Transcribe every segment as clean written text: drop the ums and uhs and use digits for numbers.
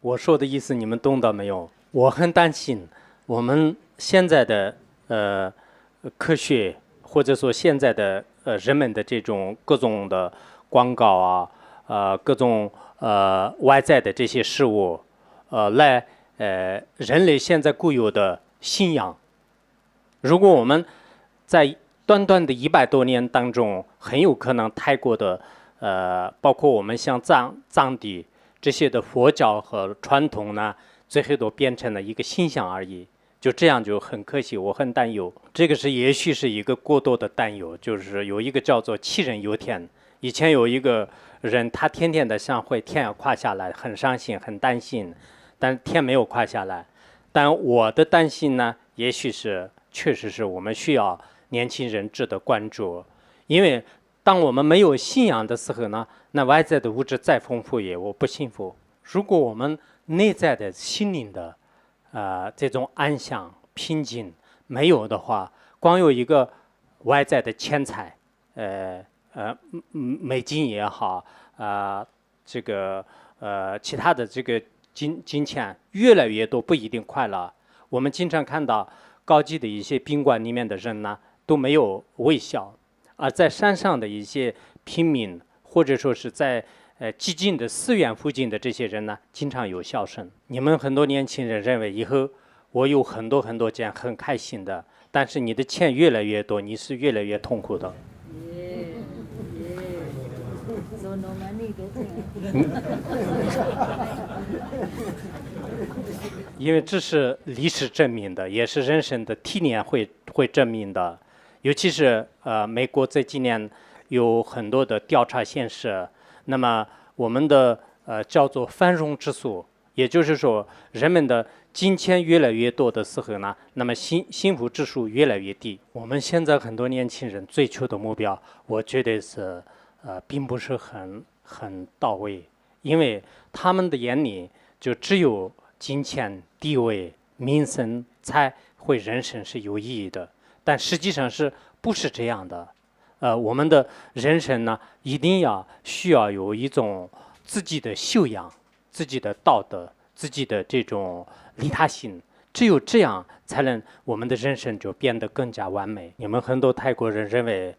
我说的意思你们懂到没有？我很担心我们现在的科学或者说现在的人们的这种各种的广告啊，各种外在的这些事物，人类现在固有的信仰，如果我们在短短的100多年当中，很有可能太过的包括我们像藏地这些的佛教和传统呢，最后都变成了一个信仰而已。就这样就很可惜，我很担忧。这个也许是一个过多的担忧，就是有一个叫做杞人忧天。以前有一个人，他天天的想会天要垮下来，很伤心，很担心，但天没有垮下来。但我的担心呢，也许确实是我们需要年轻人值得关注，因为当我们没有信仰的时候呢，那外在的物质再丰富也我不幸福。如果我们内在的心灵的这种安详平静没有的话，光有一个外在的钱财，美金也好，这个其他的这个金钱越来越多不一定快乐。我们经常看到高级的一些宾馆里面的人呢都没有微笑，而在山上的一些平民或者说是在寂静的寺院附近的这些人呢，经常有笑声。你们很多年轻人认为以后我有很多很多钱很开心的，但是你的钱越来越多，你是越来越痛苦的。因为这是历史证明的，也是人生的体验会证明的。尤其是美国这几年有很多的调查显示，那么我们的叫做繁荣指数，也就是说人们的金钱越来越多的时候呢，那么幸福指数越来越低。我们现在很多年轻人追求的目标，我觉得是并不是很到位，因为他们的眼里就只有金钱、地位、名声才会人生是有意义的，但实际上不是这样的。我们的人生呢，一定需要有一种自己的修养、自己的道德、自己的这种利他心，只有这样才能我们的人生就变得更加完美。你们很多泰国人认为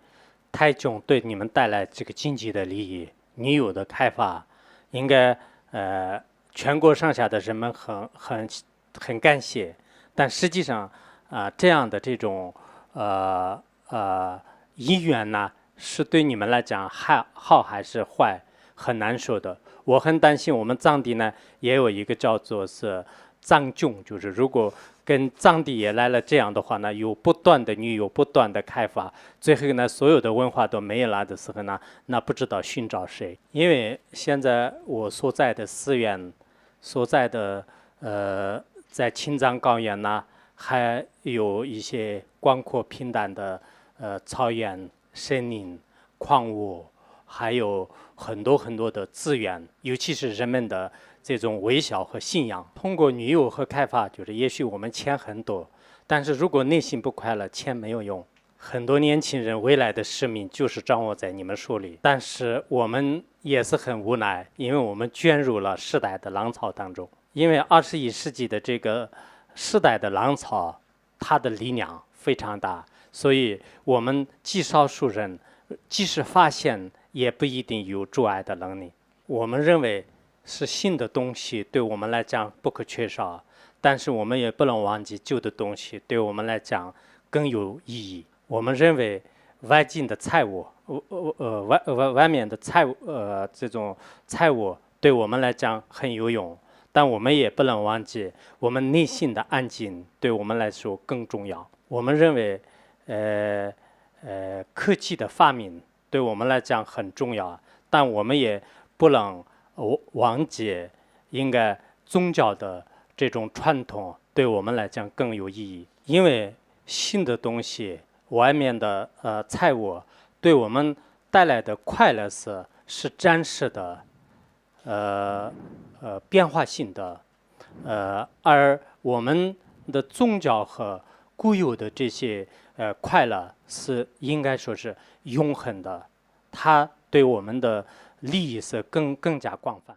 泰囧对你们带来这个经济的利益，女友的开发，应该全国上下的人们很感谢，但实际上这样的这种意愿呢，是对你们来讲好还是坏，很难说的。我很担心我们藏地呢也有一个叫做是藏囧，就是如果跟藏地也来了这样的话呢，有不断的女友不断的开发，最后呢所有的文化都没有了的时候呢，那不知道寻找谁。因为现在我所在的寺院，所在的在青藏高原呢，还有一些广阔平坦的草原、森林、矿物，还有很多很多的资源，尤其是人们的这种微笑和信仰。通过旅游和开发，就是也许我们钱很多，但是如果内心不快乐，钱没有用。很多年轻人未来的使命就是掌握在你们手里，但是我们也是很无奈，因为我们卷入了时代的浪潮当中。因为21世纪的这个时代的浪潮，它的力量非常大，所以我们极少数人即使发现，也不一定有阻碍的能力。我们认为是新的东西对我们来讲不可缺少，但是我们也不能忘记旧的东西对我们来讲更有意义。我们认为外境的财物，外面的这种财物对我们来讲很有用，但我们也不能忘记我们内心的安静对我们来说更重要。我们认为科技的发明对我们来讲很重要，但我们也不能忘记应该宗教的这种传统对我们来讲更有意义。因为新的东西外面的财物对我们带来的快乐是暂时的变化性的而我们的宗教和固有的这些快乐是应该说是永恒的，它对我们的利益是更加广泛。